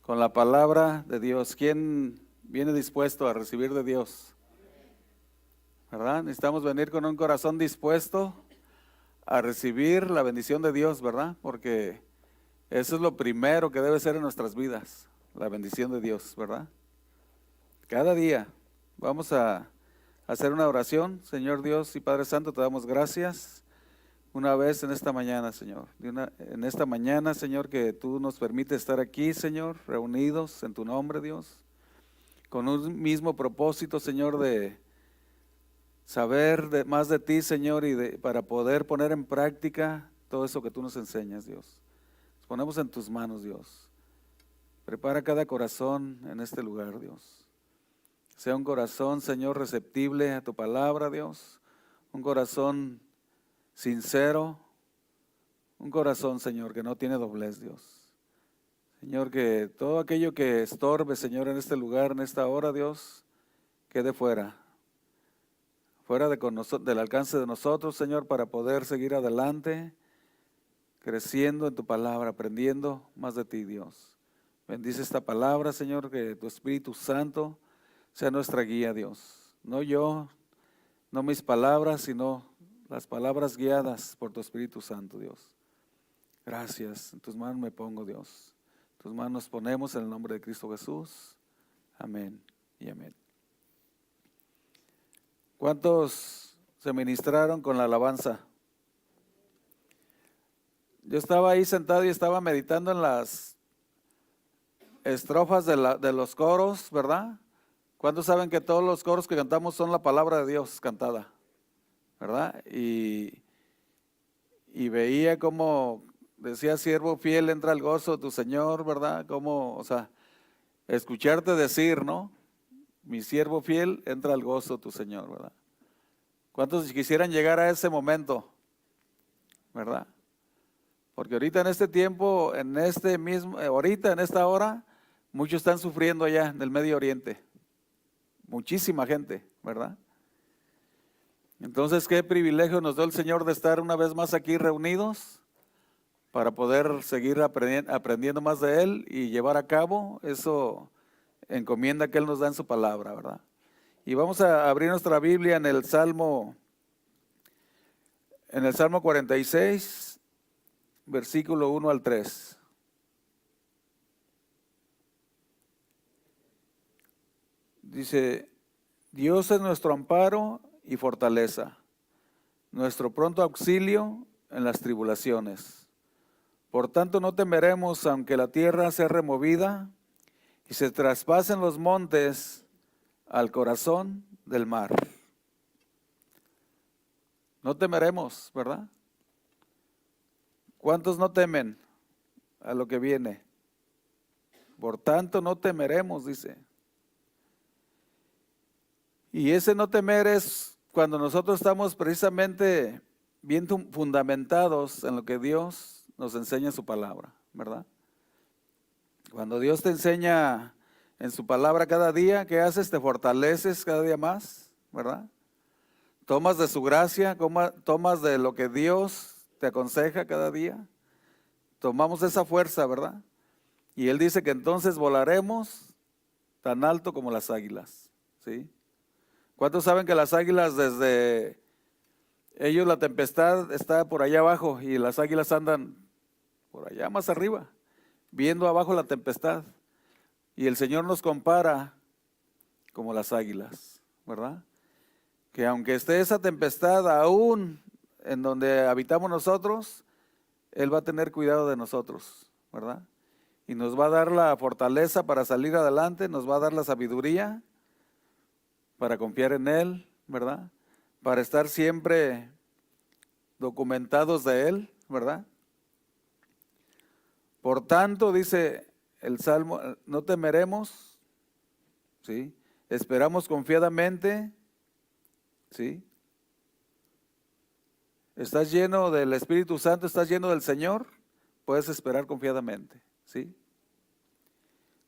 con la palabra de Dios. ¿Quién viene dispuesto a recibir de Dios? ¿Verdad? Necesitamos venir con un corazón dispuesto a recibir la bendición de Dios, ¿verdad? Porque eso es lo primero que debe ser en nuestras vidas, la bendición de Dios, ¿verdad? Cada día vamos a hacer una oración. Señor Dios y Padre Santo, te damos gracias una vez en esta mañana, Señor. En esta mañana, Señor, que tú nos permites estar aquí, Señor, reunidos en tu nombre, Dios, con un mismo propósito, Señor, de saber más de ti, Señor, para poder poner en práctica todo eso que tú nos enseñas, Dios. Nos ponemos en tus manos, Dios. Prepara cada corazón en este lugar, Dios. Sea un corazón, Señor, receptible a tu palabra, Dios. Un corazón sincero, un corazón, Señor, que no tiene doblez, Dios. Señor, que todo aquello que estorbe, Señor, en este lugar, en esta hora, Dios, quede fuera del alcance de nosotros, Señor, para poder seguir adelante, creciendo en tu palabra, aprendiendo más de ti, Dios. Bendice esta palabra, Señor, que tu Espíritu Santo sea nuestra guía, Dios. No yo, no mis palabras, sino las palabras guiadas por tu Espíritu Santo, Dios. Gracias. En tus manos me pongo, Dios. En tus manos nos ponemos en el nombre de Cristo Jesús. Amén y amén. ¿Cuántos se ministraron con la alabanza? Yo estaba ahí sentado y estaba meditando en las estrofas de los coros, ¿verdad? ¿Cuántos saben que todos los coros que cantamos son la palabra de Dios cantada? ¿Verdad? Y veía como decía, siervo fiel, entra el gozo de tu Señor, ¿verdad? Como, o sea, escucharte decir, ¿no? Mi siervo fiel, entra al gozo de tu Señor, ¿verdad? ¿Cuántos quisieran llegar a ese momento? ¿Verdad? Porque ahorita en este tiempo, ahorita en esta hora, muchos están sufriendo allá en el Medio Oriente. Muchísima gente, ¿verdad? Entonces, qué privilegio nos dio el Señor de estar una vez más aquí reunidos para poder seguir aprendiendo más de Él y llevar a cabo eso encomienda que Él nos da en su palabra, ¿verdad? Y vamos a abrir nuestra Biblia en el Salmo 46, versículo 1 al 3. Dice, Dios es nuestro amparo y fortaleza, nuestro pronto auxilio en las tribulaciones. Por tanto no temeremos aunque la tierra sea removida y se traspasen los montes al corazón del mar. No temeremos, ¿verdad? ¿Cuántos no temen a lo que viene? Por tanto no temeremos, dice. Y ese no temer es cuando nosotros estamos precisamente bien fundamentados en lo que Dios nos enseña en su palabra, ¿verdad? Cuando Dios te enseña en su palabra cada día, ¿qué haces? Te fortaleces cada día más, ¿verdad? Tomas de su gracia, tomas de lo que Dios te aconseja cada día. Tomamos esa fuerza, ¿verdad? Y Él dice que entonces volaremos tan alto como las águilas, ¿sí? ¿Cuántos saben que las águilas desde ellos la tempestad está por allá abajo y las águilas andan por allá más arriba, viendo abajo la tempestad? Y el Señor nos compara como las águilas, ¿verdad? Que aunque esté esa tempestad aún en donde habitamos nosotros, Él va a tener cuidado de nosotros, ¿verdad? Y nos va a dar la fortaleza para salir adelante, nos va a dar la sabiduría para confiar en Él, ¿verdad? Para estar siempre documentados de Él, ¿verdad? Por tanto, dice el Salmo, no temeremos, ¿sí? Esperamos confiadamente, ¿sí? Estás lleno del Espíritu Santo, estás lleno del Señor, puedes esperar confiadamente, ¿sí?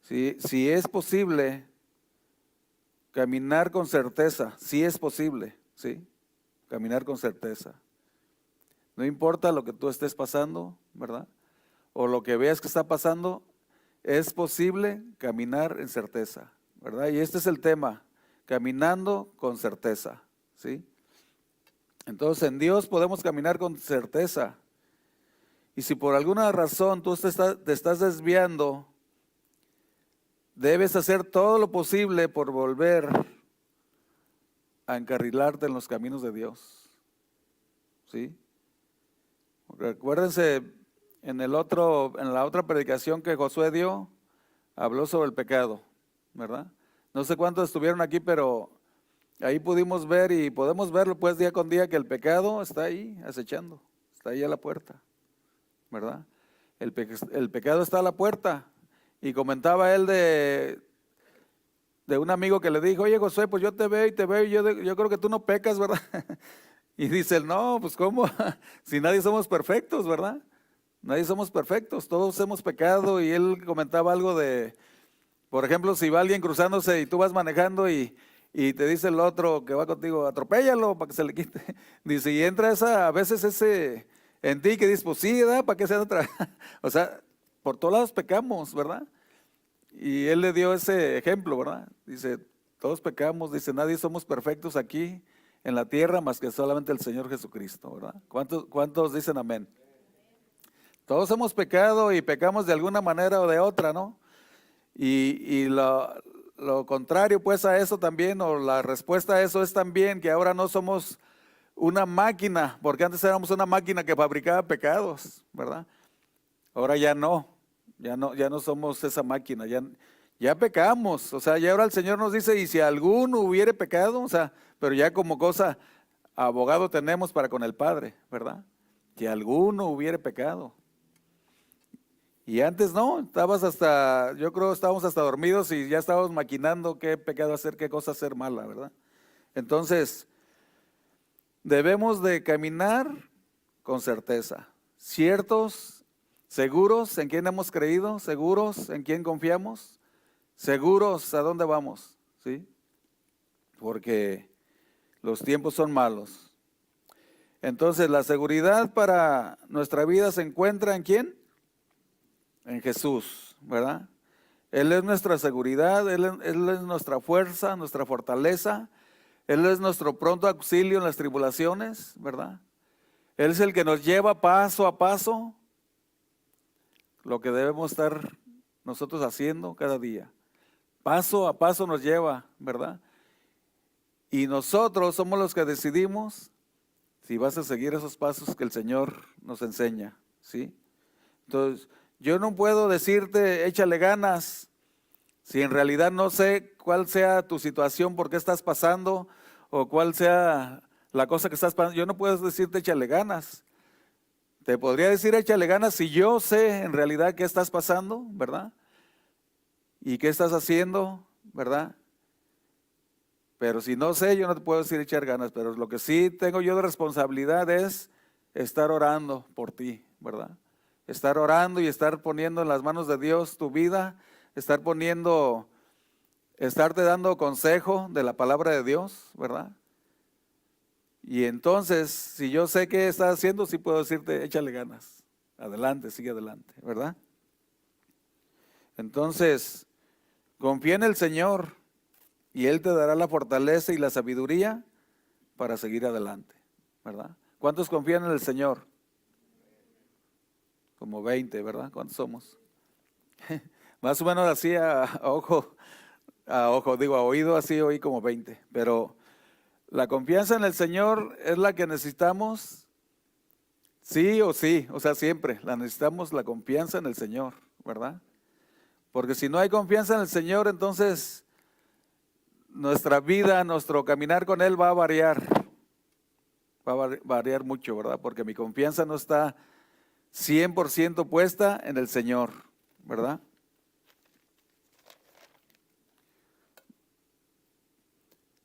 Si es posible caminar con certeza, sí es posible, ¿sí? Caminar con certeza. No importa lo que tú estés pasando, ¿verdad? o lo que veas que está pasando, es posible caminar en certeza, ¿verdad? Y este es el tema, caminando con certeza, ¿sí? Entonces en Dios podemos caminar con certeza. Y si por alguna razón tú te estás desviando, debes hacer todo lo posible por volver a encarrilarte en los caminos de Dios, ¿sí? Recuérdense, en la otra predicación que Josué dio, habló sobre el pecado, ¿verdad? No sé cuántos estuvieron aquí, pero ahí pudimos ver y podemos verlo pues día con día que el pecado está ahí acechando, está ahí a la puerta, ¿verdad? El pecado está a la puerta. Y comentaba él de un amigo que le dijo, oye Josué, pues yo te veo y te veo y yo creo que tú no pecas, ¿verdad? Y dice él, no, pues ¿cómo? Si nadie somos perfectos, ¿verdad? Nadie somos perfectos, todos hemos pecado. Y él comentaba algo de, por ejemplo, si va alguien cruzándose y tú vas manejando y te dice el otro que va contigo, atropéllalo para que se le quite. Dice, y entra a veces ese en ti que dices, pues sí, ¿verdad? ¿Para qué se otra? O sea, por todos lados pecamos, ¿verdad? Y él le dio ese ejemplo, ¿verdad? Dice, todos pecamos, dice, nadie somos perfectos aquí en la tierra más que solamente el Señor Jesucristo, ¿verdad? ¿Cuántos dicen amén? Todos hemos pecado y pecamos de alguna manera o de otra, ¿no? Y lo contrario pues a eso también, o la respuesta a eso es también que ahora no somos una máquina, porque antes éramos una máquina que fabricaba pecados, ¿verdad? Ahora ya no somos esa máquina, ya pecamos, o sea, ya ahora el Señor nos dice, y si alguno hubiere pecado, o sea, pero ya como cosa, abogado tenemos para con el Padre, ¿verdad? Si alguno hubiere pecado. Y antes no, yo creo estábamos hasta dormidos y ya estábamos maquinando qué pecado hacer, qué cosa hacer mala, ¿verdad? Entonces, debemos de caminar con certeza, ciertos, seguros en quién hemos creído, seguros en quién confiamos, seguros a dónde vamos, ¿sí? Porque los tiempos son malos. Entonces, la seguridad para nuestra vida se encuentra ¿en quién? En Jesús, ¿verdad? Él es nuestra seguridad, Él es nuestra fuerza, nuestra fortaleza, Él es nuestro pronto auxilio en las tribulaciones, ¿verdad? Él es el que nos lleva paso a paso lo que debemos estar nosotros haciendo cada día. Paso a paso nos lleva, ¿verdad? Y nosotros somos los que decidimos si vas a seguir esos pasos que el Señor nos enseña, ¿sí? Entonces, yo no puedo decirte, échale ganas, si en realidad no sé cuál sea tu situación, por qué estás pasando, o cuál sea la cosa que estás pasando. Yo no puedo decirte, échale ganas. Te podría decir, échale ganas si yo sé en realidad qué estás pasando, ¿verdad? Y qué estás haciendo, ¿verdad? Pero si no sé, yo no te puedo decir echar ganas, pero lo que sí tengo yo de responsabilidad es estar orando por ti, ¿verdad? Estar orando y estar poniendo en las manos de Dios tu vida, estarte dando consejo de la palabra de Dios, ¿verdad? Y entonces, si yo sé qué estás haciendo, sí puedo decirte, échale ganas, adelante, sigue adelante, ¿verdad? Entonces, confía en el Señor y Él te dará la fortaleza y la sabiduría para seguir adelante, ¿verdad? ¿Cuántos confían en el Señor? Como 20, ¿verdad? ¿Cuántos somos? Más o menos así a oído así oí como 20. Pero la confianza en el Señor es la que necesitamos, sí o sí, o sea, siempre la necesitamos, la confianza en el Señor, ¿verdad? Porque si no hay confianza en el Señor, entonces nuestra vida, nuestro caminar con Él va a variar mucho, ¿verdad? Porque mi confianza no está 100% puesta en el Señor, ¿verdad?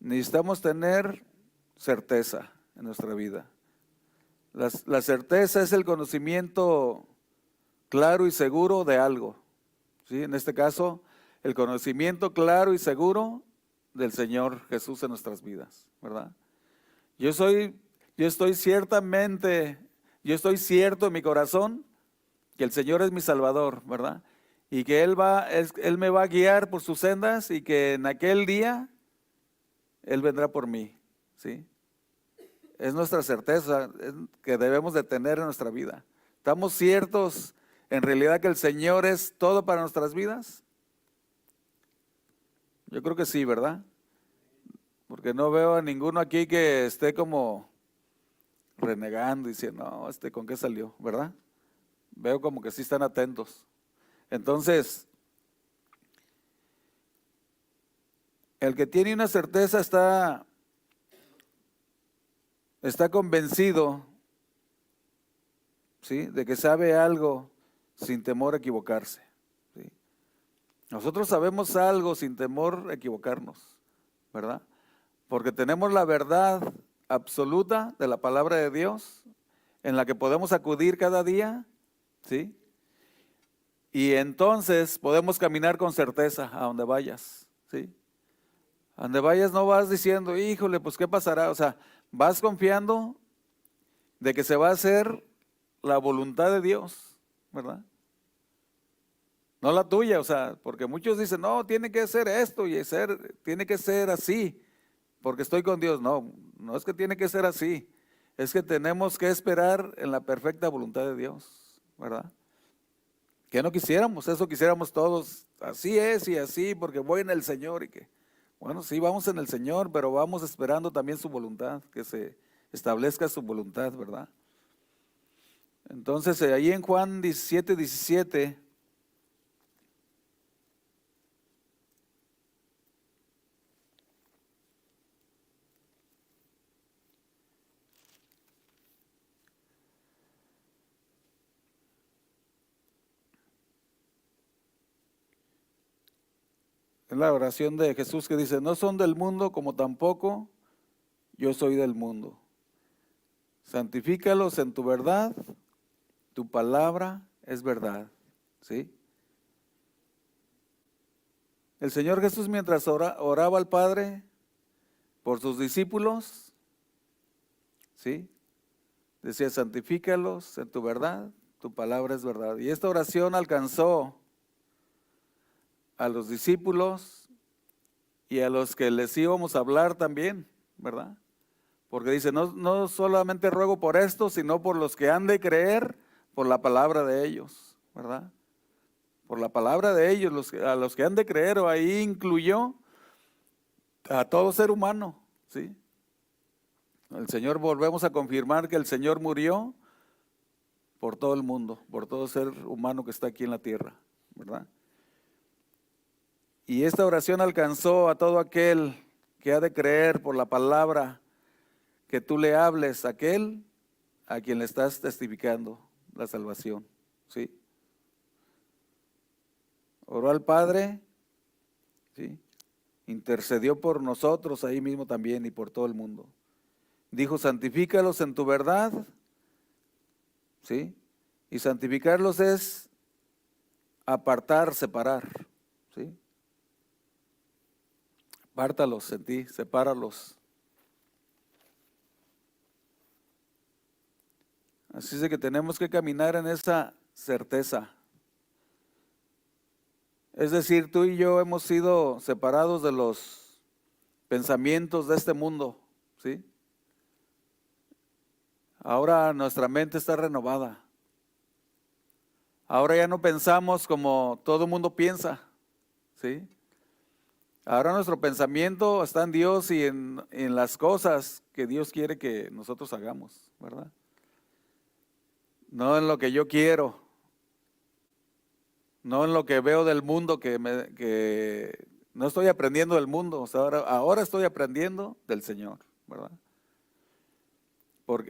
Necesitamos tener certeza en nuestra vida. La certeza es el conocimiento claro y seguro de algo, ¿sí? En este caso, el conocimiento claro y seguro del Señor Jesús en nuestras vidas, ¿verdad? Yo estoy cierto en mi corazón que el Señor es mi Salvador, ¿verdad? Y que Él me va a guiar por sus sendas y que en aquel día Él vendrá por mí, ¿sí? Es nuestra certeza que debemos de tener en nuestra vida. ¿Estamos ciertos en realidad que el Señor es todo para nuestras vidas? Yo creo que sí, ¿verdad? Porque no veo a ninguno aquí que esté como renegando y diciendo, no, ¿con qué salió? ¿Verdad? Veo como que sí están atentos. Entonces, el que tiene una certeza está convencido, ¿sí?, de que sabe algo sin temor a equivocarse, ¿sí? Nosotros sabemos algo sin temor a equivocarnos, ¿verdad? Porque tenemos la verdad absoluta de la palabra de Dios en la que podemos acudir cada día, ¿sí? Y entonces podemos caminar con certeza a donde vayas, ¿sí? A donde vayas no vas diciendo, híjole, pues ¿qué pasará? O sea, vas confiando de que se va a hacer la voluntad de Dios, ¿verdad? No la tuya, o sea, porque muchos dicen, no, tiene que ser esto y tiene que ser así, porque estoy con Dios. No, no es que tiene que ser así, es que tenemos que esperar en la perfecta voluntad de Dios, ¿verdad? Que no quisiéramos, eso quisiéramos todos, así es y así, porque voy en el Señor y que, bueno, sí, vamos en el Señor, pero vamos esperando también su voluntad, que se establezca su voluntad, ¿verdad? Entonces, ahí en Juan 17:17, es la oración de Jesús que dice, no son del mundo como tampoco yo soy del mundo. Santifícalos en tu verdad, tu palabra es verdad, ¿sí? El Señor Jesús mientras oraba al Padre por sus discípulos, ¿sí?, decía, santifícalos en tu verdad, tu palabra es verdad. Y esta oración alcanzó a los discípulos y a los que les íbamos a hablar también, ¿verdad? Porque dice, no solamente ruego por esto, sino por los que han de creer por la palabra de ellos, ¿verdad? Por la palabra de ellos, a los que han de creer, o ahí incluyó a todo ser humano, ¿sí? El Señor, volvemos a confirmar que el Señor murió por todo el mundo, por todo ser humano que está aquí en la tierra, ¿verdad? Y esta oración alcanzó a todo aquel que ha de creer por la palabra que tú le hables, aquel a quien le estás testificando la salvación, ¿sí? Oró al Padre, ¿sí? Intercedió por nosotros ahí mismo también y por todo el mundo. Dijo, santifícalos en tu verdad, ¿sí? Y santificarlos es apartar, separar, ¿sí? Apártalos en ti, sepáralos. Así es de que tenemos que caminar en esa certeza. Es decir, tú y yo hemos sido separados de los pensamientos de este mundo, ¿sí? Ahora nuestra mente está renovada. Ahora ya no pensamos como todo el mundo piensa, ¿sí? Ahora nuestro pensamiento está en Dios y en las cosas que Dios quiere que nosotros hagamos, ¿verdad? No en lo que yo quiero, no en lo que veo del mundo, que no estoy aprendiendo del mundo, o sea, ahora estoy aprendiendo del Señor, ¿verdad?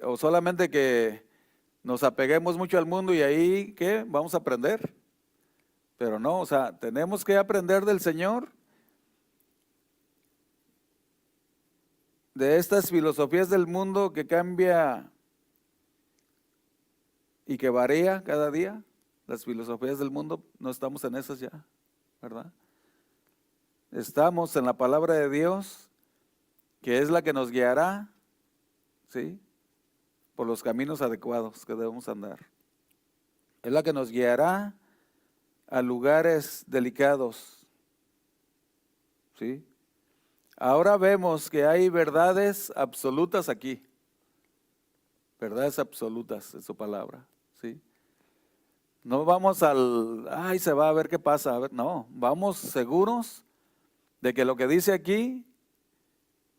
O solamente que nos apeguemos mucho al mundo y ahí, ¿qué? Vamos a aprender. Pero no, o sea, tenemos que aprender del Señor, de estas filosofías del mundo que cambia y que varía cada día. Las filosofías del mundo, no estamos en esas ya, ¿verdad? Estamos en la palabra de Dios, que es la que nos guiará, ¿sí?, por los caminos adecuados que debemos andar. Es la que nos guiará a lugares delicados, ¿sí? Ahora vemos que hay verdades absolutas aquí, verdades absolutas en su palabra, ¿sí? No vamos ay, se va a ver qué pasa, a ver, no, vamos seguros de que lo que dice aquí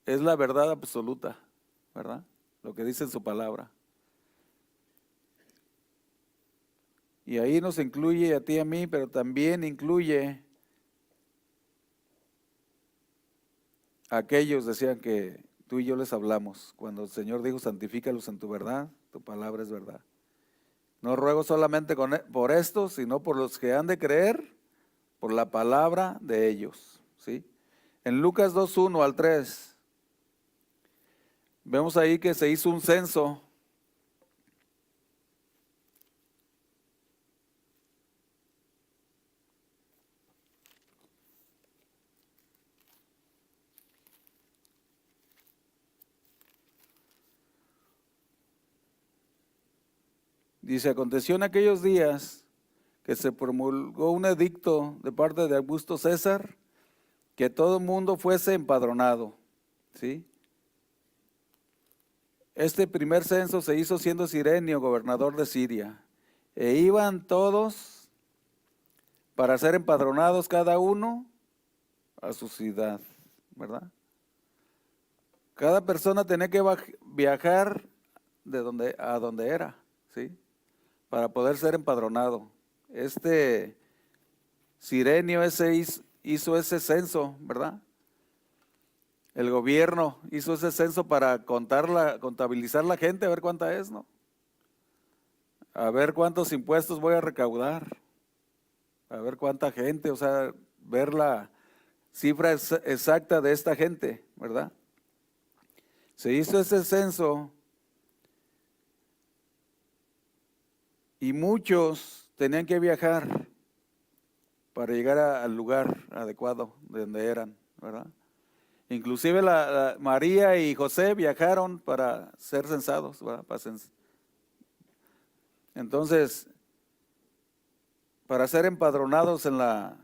es la verdad absoluta, ¿verdad? Lo que dice en su palabra. Y ahí nos incluye a ti y a mí, pero también incluye a aquellos, decían que tú y yo les hablamos, cuando el Señor dijo, santifícalos en tu verdad, tu palabra es verdad. No ruego solamente por estos, sino por los que han de creer, por la palabra de ellos, ¿sí? En Lucas 2:1 al 3, vemos ahí que se hizo un censo. Dice, aconteció en aquellos días que se promulgó un edicto de parte de Augusto César, que todo el mundo fuese empadronado, ¿sí? Este primer censo se hizo siendo Cirenio gobernador de Siria, e iban todos para ser empadronados cada uno a su ciudad, ¿verdad? Cada persona tenía que viajar a donde era, ¿sí? Para poder ser empadronado. Este Cirenio hizo ese censo, ¿verdad? El gobierno hizo ese censo para contabilizar la gente, a ver cuánta es, ¿no? A ver cuántos impuestos voy a recaudar, a ver cuánta gente, o sea, ver la cifra exacta de esta gente, ¿verdad? Se hizo ese censo y muchos tenían que viajar para llegar al lugar adecuado de donde eran, ¿verdad? Inclusive María y José viajaron para ser censados, ¿verdad? Entonces, para ser empadronados en la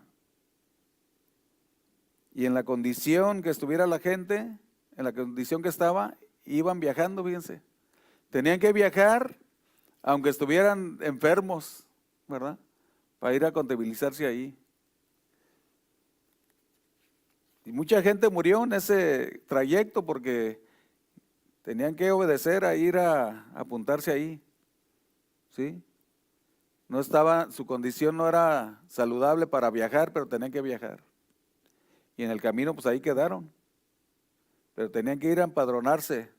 condición que estuviera la gente, en la condición que estaba, iban viajando, fíjense. Tenían que viajar aunque estuvieran enfermos, ¿verdad? Para ir a contabilizarse ahí. Y mucha gente murió en ese trayecto porque tenían que obedecer a ir a apuntarse ahí, ¿sí? No estaba, su condición no era saludable para viajar, pero tenían que viajar. Y en el camino, pues ahí quedaron. Pero tenían que ir a empadronarse,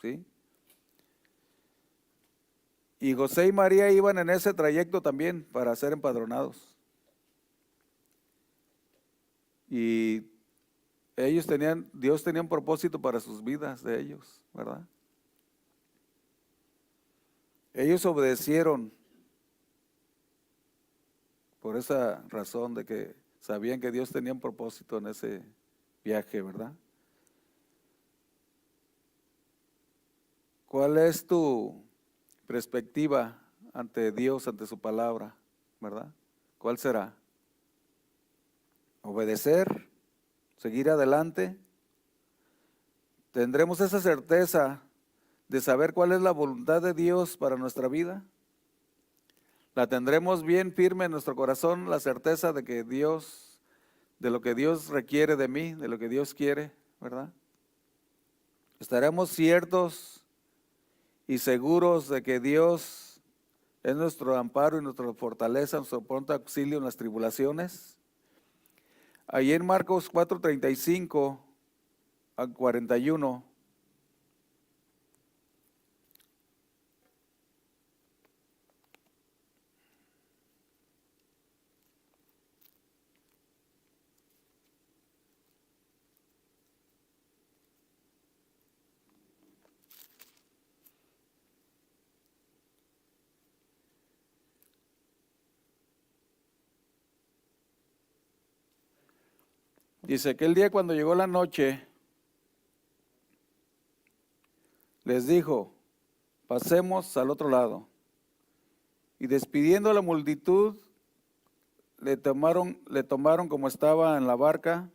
¿sí? Y José y María iban en ese trayecto también para ser empadronados. Y Dios tenía un propósito para sus vidas de ellos, ¿verdad? Ellos obedecieron por esa razón de que sabían que Dios tenía un propósito en ese viaje, ¿verdad? ¿Cuál es tu perspectiva ante Dios, ante su palabra, ¿verdad? ¿Cuál será? ¿Obedecer? ¿Seguir adelante? ¿Tendremos esa certeza de saber cuál es la voluntad de Dios para nuestra vida? ¿La tendremos bien firme en nuestro corazón, la certeza de que de lo que Dios requiere de mí, de lo que Dios quiere, ¿verdad? ¿Estaremos ciertos y seguros de que Dios es nuestro amparo y nuestra fortaleza, nuestro pronto auxilio en las tribulaciones? Ahí en Marcos 4:35 al 41, dice, aquel día cuando llegó la noche, les dijo, pasemos al otro lado. Y despidiendo a la multitud, le tomaron como estaba en la barca,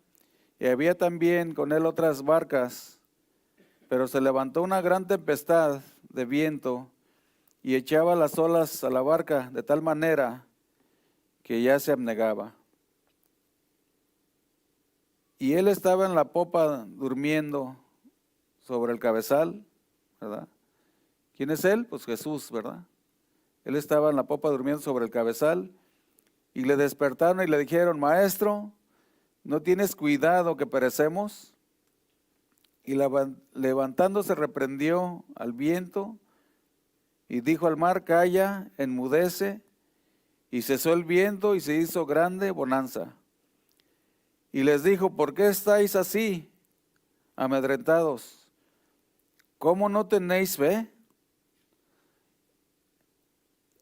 y había también con él otras barcas, pero se levantó una gran tempestad de viento y echaba las olas a la barca de tal manera que ya se abnegaba. Y él estaba en la popa durmiendo sobre el cabezal, ¿verdad? ¿Quién es él? Pues Jesús, ¿verdad? Él estaba en la popa durmiendo sobre el cabezal y le despertaron y le dijeron: Maestro, ¿no tienes cuidado que perecemos? Y levantándose reprendió al viento y dijo al mar: Calla, enmudece. Y cesó el viento y se hizo grande bonanza. Y les dijo: ¿Por qué estáis así, amedrentados? ¿Cómo no tenéis fe?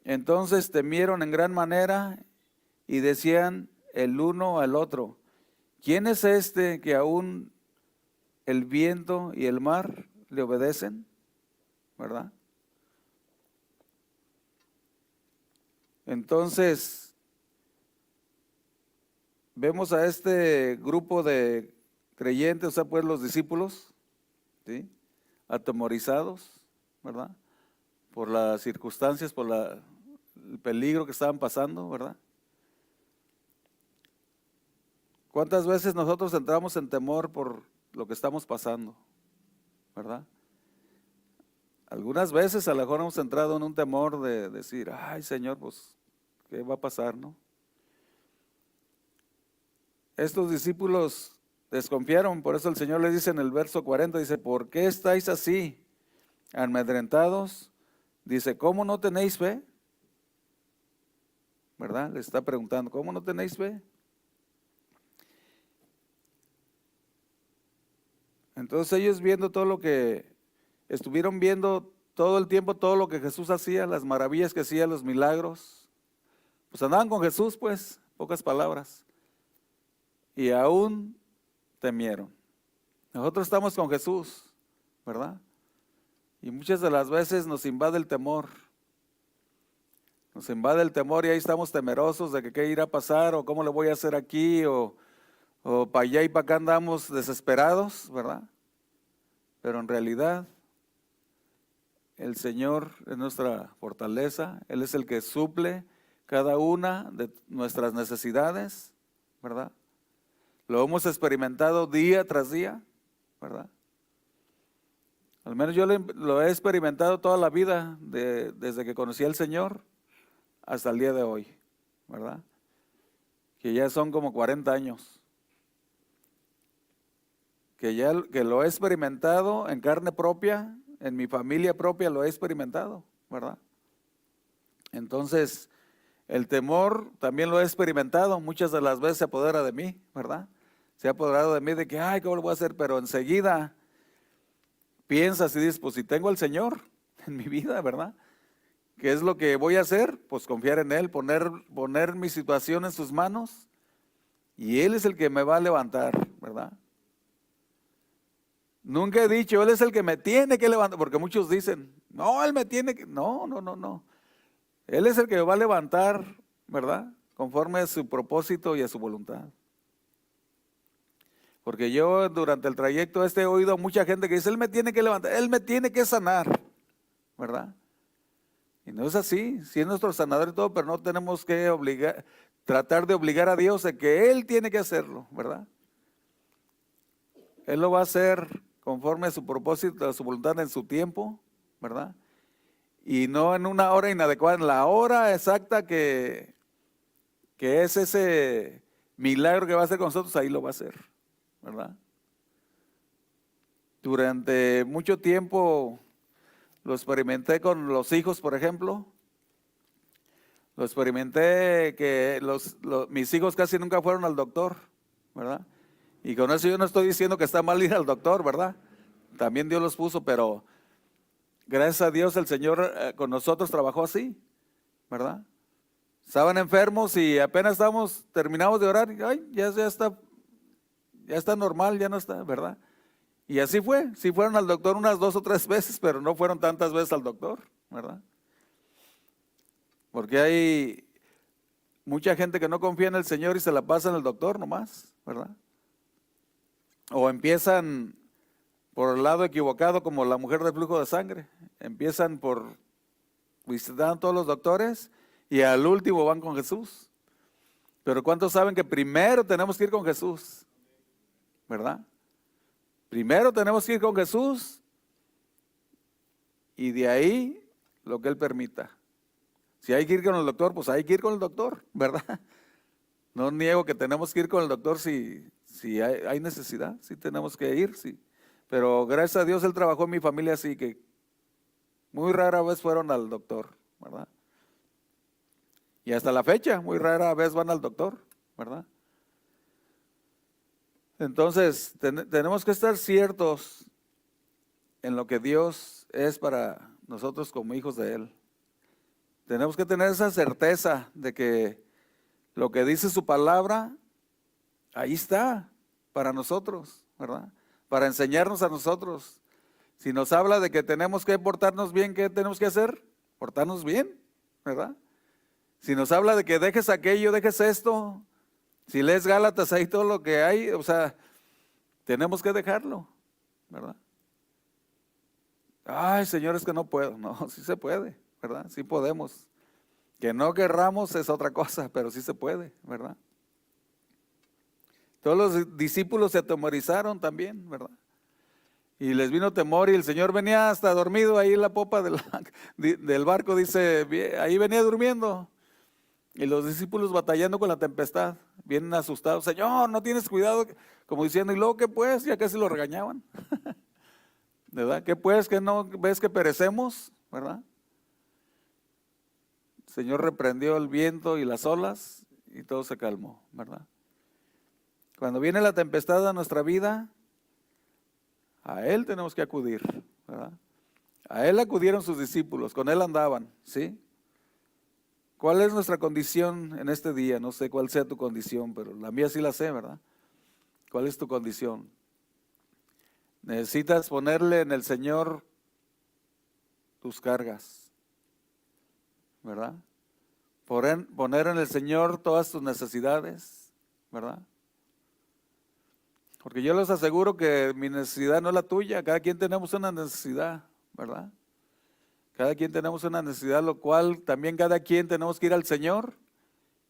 Entonces temieron en gran manera y decían el uno al otro: ¿Quién es este que aún el viento y el mar le obedecen? ¿Verdad? Entonces, vemos a este grupo de creyentes, o sea, pues los discípulos, ¿sí?, atemorizados, ¿verdad?, por las circunstancias, por el peligro que estaban pasando, ¿verdad? ¿Cuántas veces nosotros entramos en temor por lo que estamos pasando, ¿verdad? Algunas veces a lo mejor hemos entrado en un temor de decir: ay, Señor, pues, ¿qué va a pasar, no? Estos discípulos desconfiaron, por eso el Señor les dice en el verso 40, dice: ¿por qué estáis así, amedrentados? Dice: ¿cómo no tenéis fe? ¿Verdad? Les está preguntando: ¿cómo no tenéis fe? Entonces ellos viendo todo lo que, estuvieron viendo todo el tiempo, todo lo que Jesús hacía, las maravillas que hacía, los milagros, pues andaban con Jesús, pues, pocas palabras, y aún temieron. Nosotros estamos con Jesús, ¿verdad? Y muchas de las veces nos invade el temor. Nos invade el temor y ahí estamos temerosos de que qué irá a pasar, o cómo le voy a hacer aquí, o para allá y para acá andamos desesperados, ¿verdad? Pero en realidad el Señor es nuestra fortaleza. Él es el que suple cada una de nuestras necesidades, ¿verdad? Lo hemos experimentado día tras día, ¿verdad? Al menos yo lo he experimentado toda la vida, desde que conocí al Señor hasta el día de hoy, ¿verdad? Que ya son como 40 años. Que lo he experimentado en carne propia, en mi familia propia lo he experimentado, ¿verdad? Entonces, el temor también lo he experimentado, muchas de las veces se apodera de mí, ¿verdad? Se ha apoderado de mí de que, ay, ¿cómo lo voy a hacer? Pero enseguida piensas y dices: pues si tengo al Señor en mi vida, ¿verdad? ¿Qué es lo que voy a hacer? Pues confiar en Él, poner mi situación en sus manos, y Él es el que me va a levantar, ¿verdad? Nunca he dicho: Él es el que me tiene que levantar, porque muchos dicen: no, Él me tiene que... No. Él es el que me va a levantar, ¿verdad? Conforme a su propósito y a su voluntad. Porque yo durante el trayecto he oído a mucha gente que dice: Él me tiene que levantar, Él me tiene que sanar, ¿verdad? Y no es así. Sí es nuestro sanador y todo, pero no tenemos que tratar de obligar a Dios de que Él tiene que hacerlo, ¿verdad? Él lo va a hacer conforme a su propósito, a su voluntad, en su tiempo, ¿verdad? Y no en una hora inadecuada, en la hora exacta que es ese milagro que va a hacer con nosotros, ahí lo va a hacer, ¿verdad? Durante mucho tiempo lo experimenté con los hijos, por ejemplo. Lo experimenté que mis hijos casi nunca fueron al doctor, ¿verdad? Y con eso yo no estoy diciendo que está mal ir al doctor, ¿verdad? También Dios los puso, pero gracias a Dios el Señor con nosotros trabajó así, ¿verdad? Estaban enfermos y apenas terminamos de orar, y ay, ya está normal, ya no está, ¿verdad? Y así fue. Sí fueron al doctor unas 2 o 3 veces, pero no fueron tantas veces al doctor, ¿verdad? Porque hay mucha gente que no confía en el Señor y se la pasa en el doctor nomás, ¿verdad? O empiezan por el lado equivocado, como la mujer del flujo de sangre. Empiezan por visitar a todos los doctores y al último van con Jesús. Pero ¿cuántos saben que primero tenemos que ir con Jesús? ¿Verdad? Primero tenemos que ir con Jesús y de ahí lo que Él permita. Si hay que ir con el doctor, pues hay que ir con el doctor, ¿verdad? No niego que tenemos que ir con el doctor si hay necesidad, si tenemos que ir, sí. Pero gracias a Dios Él trabajó en mi familia así que muy rara vez fueron al doctor, ¿verdad? Y hasta la fecha, muy rara vez van al doctor, ¿verdad? Entonces, tenemos que estar ciertos en lo que Dios es para nosotros como hijos de Él. Tenemos que tener esa certeza de que lo que dice su palabra, ahí está para nosotros, ¿verdad? Para enseñarnos a nosotros. Si nos habla de que tenemos que portarnos bien, ¿qué tenemos que hacer? Portarnos bien, ¿verdad? Si nos habla de que dejes aquello, dejes esto, si lees Gálatas ahí todo lo que hay, o sea, tenemos que dejarlo, ¿verdad? Ay, Señor, es que no puedo. No, sí se puede, ¿verdad? Sí podemos. Que no querramos es otra cosa, pero sí se puede, ¿verdad? Todos los discípulos se atemorizaron también, ¿verdad? Y les vino temor y el Señor venía hasta dormido ahí en la popa del barco, dice, ahí venía durmiendo. Y los discípulos batallando con la tempestad, vienen asustados, Señor, no tienes cuidado, como diciendo, y luego, ¿qué pues? Ya casi lo regañaban, ¿verdad? ¿Qué pues? ¿Que no ves que perecemos? ¿Verdad? El Señor reprendió el viento y las olas y todo se calmó, ¿verdad? Cuando viene la tempestad a nuestra vida, a Él tenemos que acudir, ¿verdad? A Él acudieron sus discípulos, con Él andaban, ¿sí? ¿Cuál es nuestra condición en este día? No sé cuál sea tu condición, pero la mía sí la sé, ¿verdad? ¿Cuál es tu condición? Necesitas ponerle en el Señor tus cargas, ¿verdad? Poner en el Señor todas tus necesidades, ¿verdad? Porque yo les aseguro que mi necesidad no es la tuya, cada quien tenemos una necesidad, ¿verdad? Cada quien tenemos una necesidad, lo cual también cada quien tenemos que ir al Señor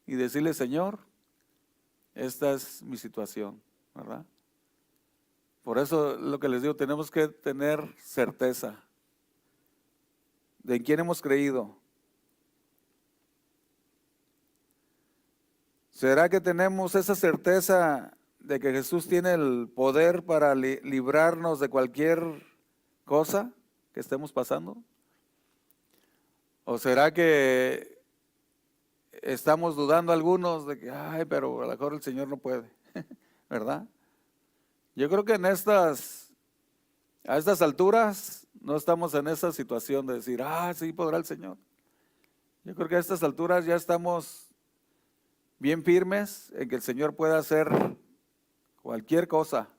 y decirle, Señor, esta es mi situación, ¿verdad? Por eso lo que les digo, tenemos que tener certeza de en quién hemos creído. ¿Será que tenemos esa certeza de que Jesús tiene el poder para librarnos de cualquier cosa que estemos pasando? ¿O será que estamos dudando algunos de que, ay, pero a lo mejor el Señor no puede, ¿verdad? Yo creo que a estas alturas no estamos en esa situación de decir, sí podrá el Señor. Yo creo que a estas alturas ya estamos bien firmes en que el Señor pueda hacer cualquier cosa,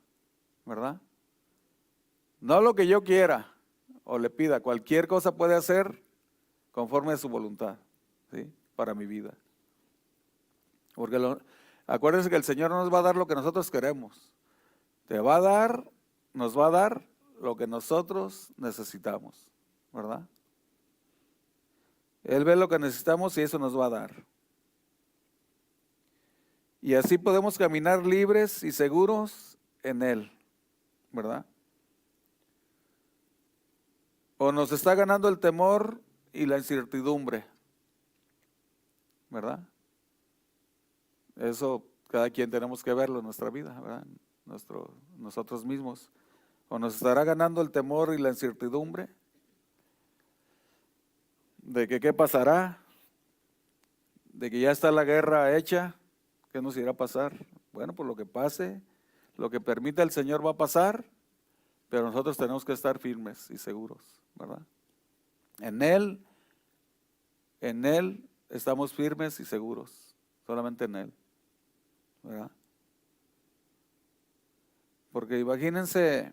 ¿verdad? No lo que yo quiera o le pida, cualquier cosa puede hacer conforme a su voluntad, ¿sí? Para mi vida. Porque acuérdense que el Señor no nos va a dar lo que nosotros queremos. Nos va a dar lo que nosotros necesitamos, ¿verdad? Él ve lo que necesitamos y eso nos va a dar. Y así podemos caminar libres y seguros en Él, ¿verdad? O nos está ganando el temor y la incertidumbre, ¿verdad? Eso cada quien tenemos que verlo en nuestra vida, ¿verdad? Nosotros mismos. O nos estará ganando el temor y la incertidumbre de que qué pasará, de que ya está la guerra hecha, ¿qué nos irá a pasar? Bueno, pues lo que pase, lo que permita el Señor va a pasar, pero nosotros tenemos que estar firmes y seguros, ¿verdad? En Él estamos firmes y seguros, solamente en Él, ¿verdad? Porque imagínense,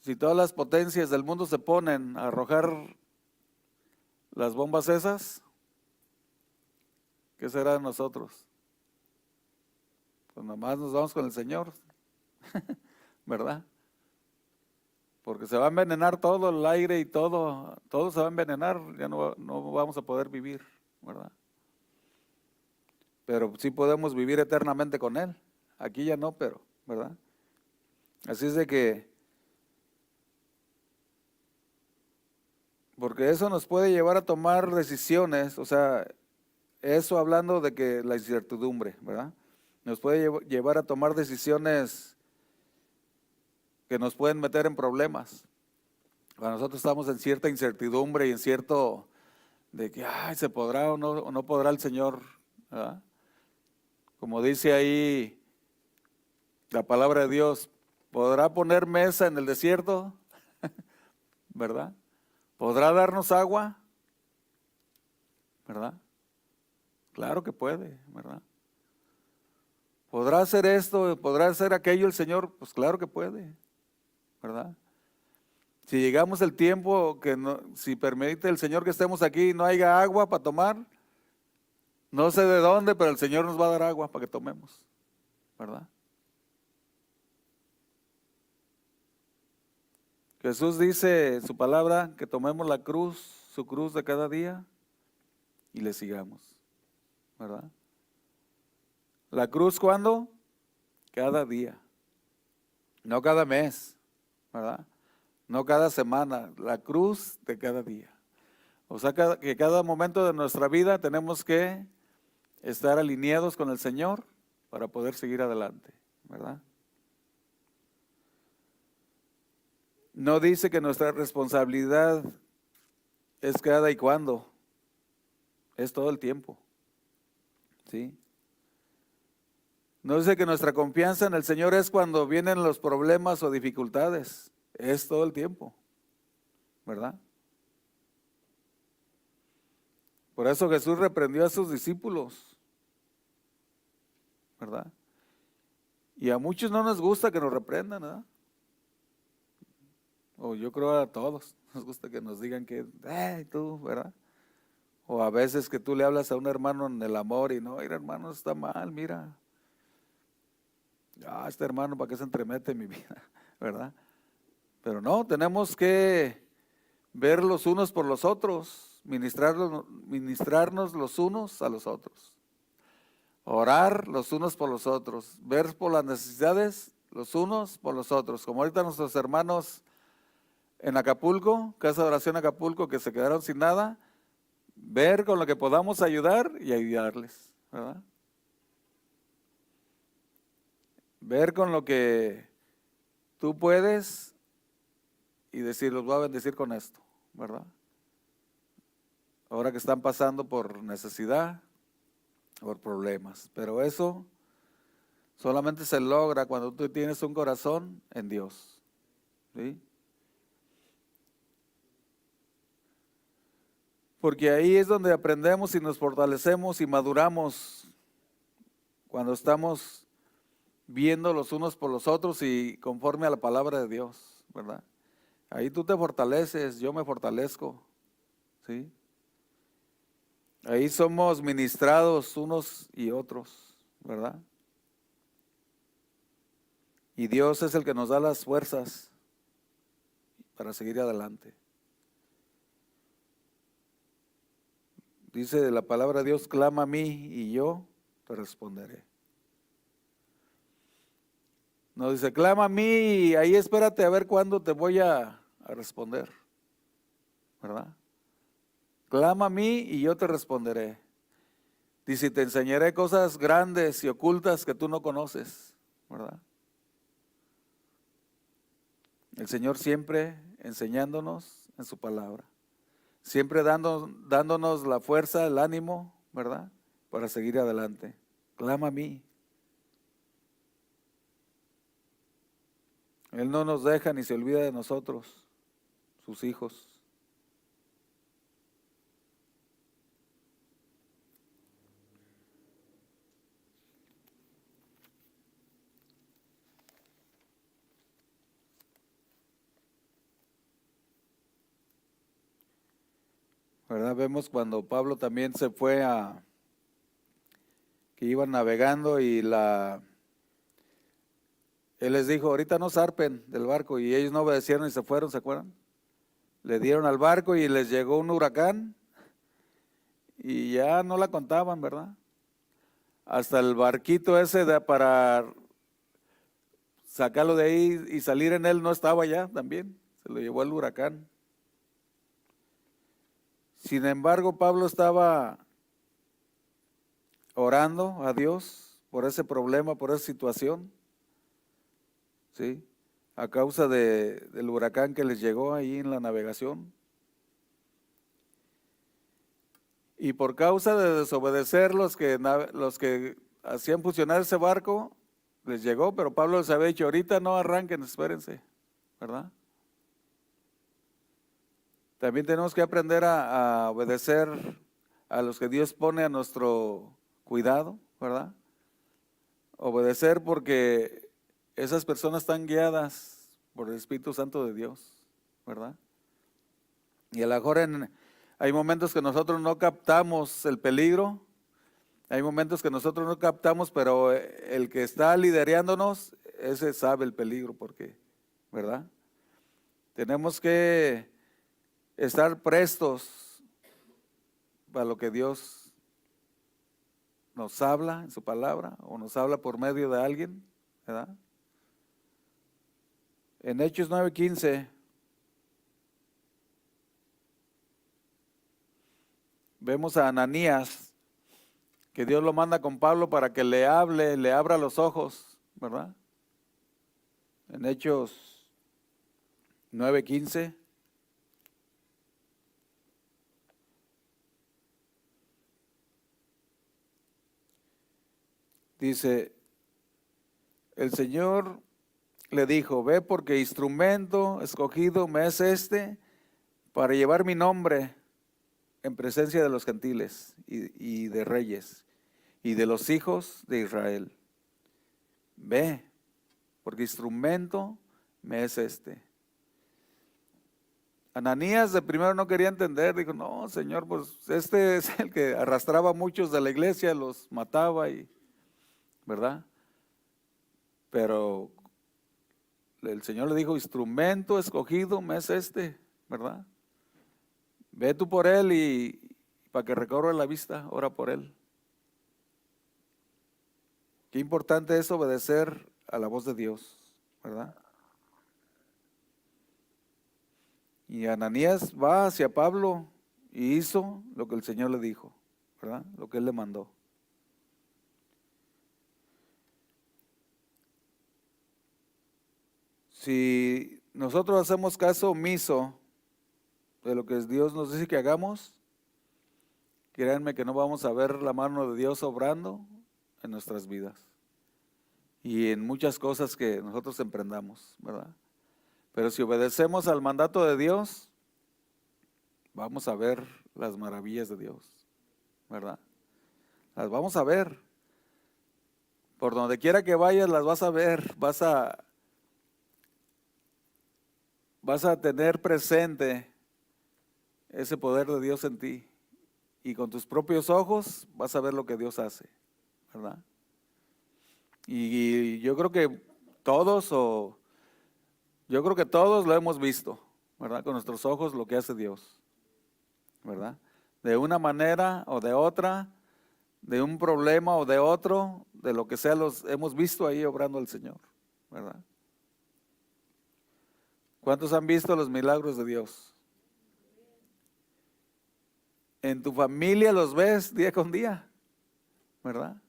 si todas las potencias del mundo se ponen a arrojar las bombas esas, ¿qué será de nosotros? Pues nomás nos vamos con el Señor, ¿verdad? Porque se va a envenenar todo el aire y todo se va a envenenar, ya no vamos a poder vivir, ¿verdad? Pero sí podemos vivir eternamente con Él. Aquí ya no, pero, ¿verdad? Así es de que, porque eso nos puede llevar a tomar decisiones, o sea, eso hablando de que la incertidumbre, ¿verdad? Nos puede llevar a tomar decisiones que nos pueden meter en problemas. Cuando nosotros estamos en cierta incertidumbre y en cierto de que, ay, se podrá o no podrá el Señor, ¿verdad? Como dice ahí la palabra de Dios, ¿podrá poner mesa en el desierto? ¿Verdad? ¿Podrá darnos agua? ¿Verdad? Claro que puede, ¿verdad? ¿Podrá hacer esto? ¿Podrá hacer aquello el Señor? Pues claro que puede, ¿verdad? Si llegamos el tiempo que no, si permite el Señor que estemos aquí y no haya agua para tomar, no sé de dónde, pero el Señor nos va a dar agua para que tomemos, ¿verdad? Jesús dice en su palabra que tomemos la cruz, su cruz de cada día y le sigamos, ¿verdad? ¿La cruz cuándo? Cada día, no cada mes, ¿verdad? No cada semana, la cruz de cada día. O sea que cada momento de nuestra vida tenemos que estar alineados con el Señor para poder seguir adelante, ¿verdad? No dice que nuestra responsabilidad es cada y cuando, es todo el tiempo, ¿sí? No dice que nuestra confianza en el Señor es cuando vienen los problemas o dificultades, es todo el tiempo, ¿verdad? Por eso Jesús reprendió a sus discípulos, ¿verdad? Y a muchos no nos gusta que nos reprendan, ¿verdad? O yo creo a todos nos gusta que nos digan que, tú, ¿verdad? O a veces que tú le hablas a un hermano en el amor y no, mira hermano, está mal, mira. Este hermano, ¿para qué se entremete en mi vida? ¿Verdad? Pero no, tenemos que ver los unos por los otros, ministrarnos los unos a los otros, orar los unos por los otros, ver por las necesidades los unos por los otros. Como ahorita nuestros hermanos en Acapulco, Casa de Oración Acapulco, que se quedaron sin nada, ver con lo que podamos ayudar y ayudarles, ¿verdad? Ver con lo que tú puedes y decir, los voy a bendecir con esto, ¿verdad? Ahora que están pasando por necesidad, por problemas. Pero eso solamente se logra cuando tú tienes un corazón en Dios, ¿sí? Porque ahí es donde aprendemos y nos fortalecemos y maduramos cuando estamos viendo los unos por los otros y conforme a la palabra de Dios, ¿verdad? Ahí tú te fortaleces, yo me fortalezco, ¿sí? Ahí somos ministrados unos y otros, ¿verdad? Y Dios es el que nos da las fuerzas para seguir adelante. Dice la palabra de Dios, clama a mí y yo te responderé. No dice, clama a mí y ahí espérate a ver cuándo te voy a responder, ¿verdad? Clama a mí y yo te responderé. Dice, te enseñaré cosas grandes y ocultas que tú no conoces, ¿verdad? El Señor siempre enseñándonos en su palabra, siempre dándonos la fuerza, el ánimo, ¿verdad? Para seguir adelante. Clama a mí. Él no nos deja ni se olvida de nosotros, sus hijos. ¿verdad? Vemos cuando Pablo también se fue que iban navegando y él les dijo, ahorita no zarpen del barco, y ellos no obedecieron y se fueron, ¿se acuerdan? Le dieron al barco y les llegó un huracán y ya no la contaban, ¿verdad? Hasta el barquito ese para sacarlo de ahí y salir en él no estaba ya también, se lo llevó el huracán. Sin embargo, Pablo estaba orando a Dios por ese problema, por esa situación, ¿sí? A causa del huracán que les llegó ahí en la navegación. Y por causa de desobedecer los que hacían funcionar ese barco, les llegó, pero Pablo les había dicho, ahorita no arranquen, espérense, ¿verdad? También tenemos que aprender a obedecer a los que Dios pone a nuestro cuidado, ¿verdad? Obedecer porque esas personas están guiadas por el Espíritu Santo de Dios, ¿verdad? Y a lo mejor hay momentos que nosotros no captamos el peligro, hay momentos que nosotros no captamos, pero el que está liderándonos, ese sabe el peligro, porque, ¿verdad? Tenemos que estar prestos para lo que Dios nos habla en su palabra o nos habla por medio de alguien, ¿verdad? En Hechos 9:15 vemos a Ananías, que Dios lo manda con Pablo para que le hable, le abra los ojos, ¿verdad? En Hechos 9:15. Dice, el Señor le dijo, ve porque instrumento escogido me es este para llevar mi nombre en presencia de los gentiles y de reyes y de los hijos de Israel. Ve, porque instrumento me es este. Ananías de primero no quería entender, dijo, no, Señor, pues este es el que arrastraba a muchos de la iglesia, los mataba, ¿verdad? Pero el Señor le dijo, instrumento escogido me es este, ¿verdad? Ve tú por él y para que recobre la vista, ora por él. Qué importante es obedecer a la voz de Dios, ¿verdad? Y Ananías va hacia Pablo y hizo lo que el Señor le dijo, ¿verdad? Lo que él le mandó. Si nosotros hacemos caso omiso de lo que Dios nos dice que hagamos, créanme que no vamos a ver la mano de Dios obrando en nuestras vidas y en muchas cosas que nosotros emprendamos, ¿verdad? Pero si obedecemos al mandato de Dios, vamos a ver las maravillas de Dios, ¿verdad? Las vamos a ver. Por donde quiera que vayas, las vas a ver, vas a tener presente ese poder de Dios en ti. Y con tus propios ojos vas a ver lo que Dios hace, ¿verdad? Y yo creo que todos lo hemos visto, ¿verdad? Con nuestros ojos lo que hace Dios, ¿verdad? De una manera o de otra, de un problema o de otro, de lo que sea, los hemos visto ahí obrando el Señor, ¿verdad? ¿Cuántos han visto los milagros de Dios? En tu familia los ves día con día, ¿verdad?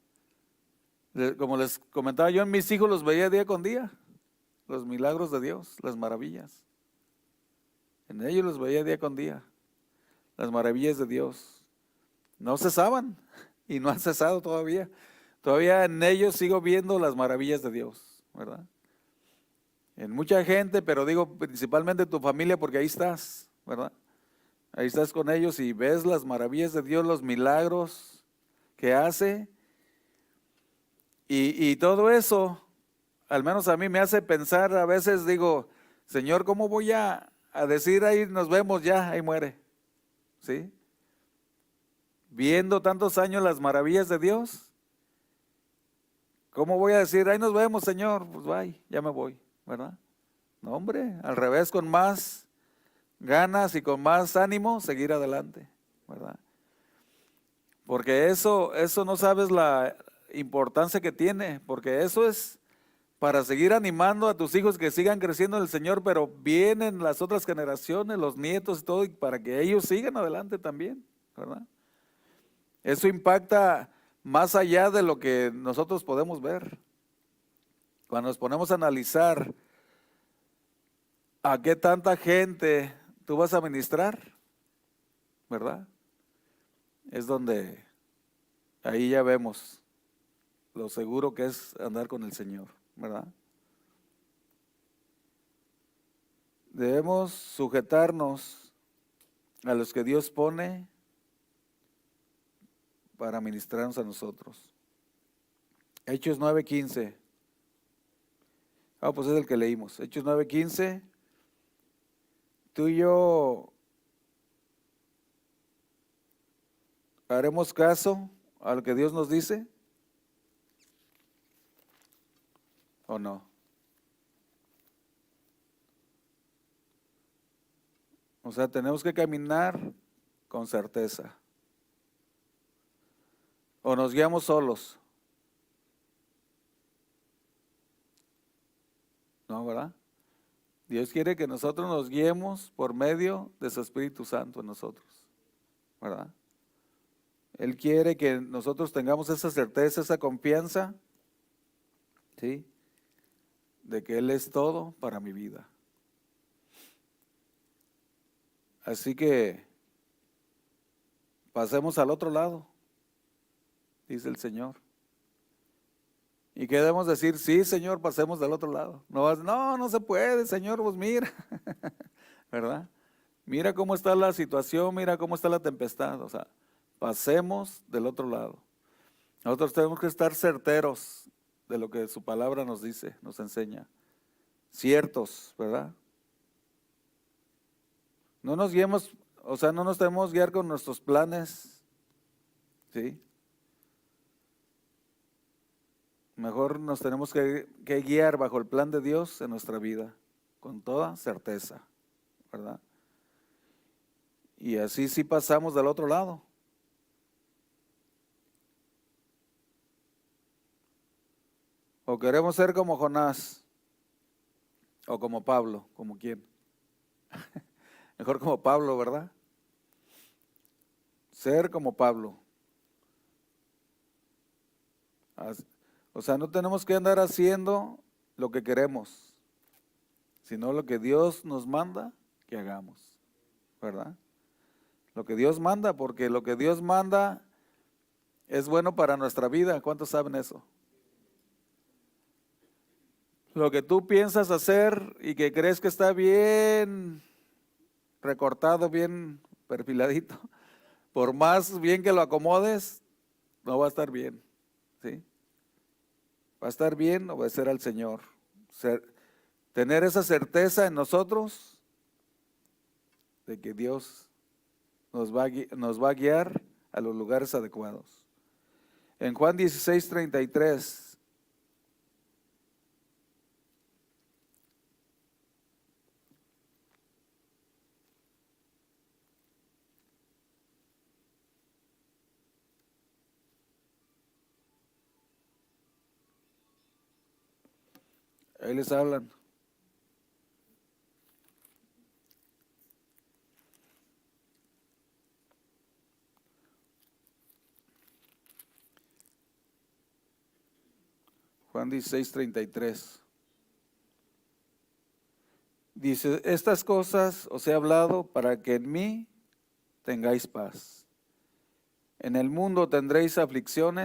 Como les comentaba yo, en mis hijos los veía día con día, los milagros de Dios, las maravillas. En ellos los veía día con día, las maravillas de Dios. No cesaban y no han cesado todavía. Todavía en ellos sigo viendo las maravillas de Dios, ¿verdad? En mucha gente, pero digo principalmente en tu familia porque ahí estás, ¿verdad? Ahí estás con ellos y ves las maravillas de Dios, los milagros que hace. Y todo eso, al menos a mí me hace pensar, a veces digo, Señor, ¿cómo voy a decir ahí nos vemos ya, ahí muere? ¿Sí? viendo tantos años las maravillas de Dios, ¿cómo voy a decir, ahí nos vemos, Señor? Pues bye, ya me voy, ¿verdad? No, hombre, al revés, con más ganas y con más ánimo, seguir adelante, ¿verdad? Porque eso no sabes la importancia que tiene, porque eso es para seguir animando a tus hijos que sigan creciendo en el Señor, pero vienen las otras generaciones, los nietos y todo, y para que ellos sigan adelante también, ¿verdad? Eso impacta más allá de lo que nosotros podemos ver. Cuando nos ponemos a analizar a qué tanta gente tú vas a ministrar, ¿verdad? Es donde ahí ya vemos lo seguro que es andar con el Señor, ¿verdad? Debemos sujetarnos a los que Dios pone para ministrarnos a nosotros. Hechos 9:15. Pues es el que leímos. Hechos 9:15. Tú y yo haremos caso a lo que Dios nos dice, ¿o no? O sea, tenemos que caminar con certeza. ¿O nos guiamos solos? No, ¿verdad? Dios quiere que nosotros nos guiemos por medio de su Espíritu Santo en nosotros, ¿verdad? Él quiere que nosotros tengamos esa certeza, esa confianza, ¿sí? De que Él es todo para mi vida. Así que pasemos al otro lado, dice el Señor. Y que debemos decir, sí, Señor, pasemos del otro lado. No se puede, Señor, pues mira, ¿verdad? Mira cómo está la situación, mira cómo está la tempestad. O sea, pasemos del otro lado. Nosotros tenemos que estar certeros de lo que su palabra nos dice, nos enseña. Ciertos, ¿verdad? No nos guiemos, o sea, no nos debemos guiar con nuestros planes, ¿sí? Mejor nos tenemos que guiar bajo el plan de Dios en nuestra vida, con toda certeza, ¿verdad? Y así sí pasamos del otro lado. O queremos ser como Jonás, o como Pablo, ¿como quién? Mejor como Pablo, ¿verdad? Ser como Pablo. O sea, no tenemos que andar haciendo lo que queremos, sino lo que Dios nos manda que hagamos, ¿verdad? Lo que Dios manda, porque lo que Dios manda es bueno para nuestra vida. ¿Cuántos saben eso? Lo que tú piensas hacer y que crees que está bien recortado, bien perfiladito, por más bien que lo acomodes, no va a estar bien, ¿sí? Va a estar bien obedecer al Señor. Tener esa certeza en nosotros de que Dios nos va a guiar a los lugares adecuados. En Juan 16:33, ahí les hablan. Juan 16:33. Dice, estas cosas os he hablado para que en mí tengáis paz. En el mundo tendréis aflicción,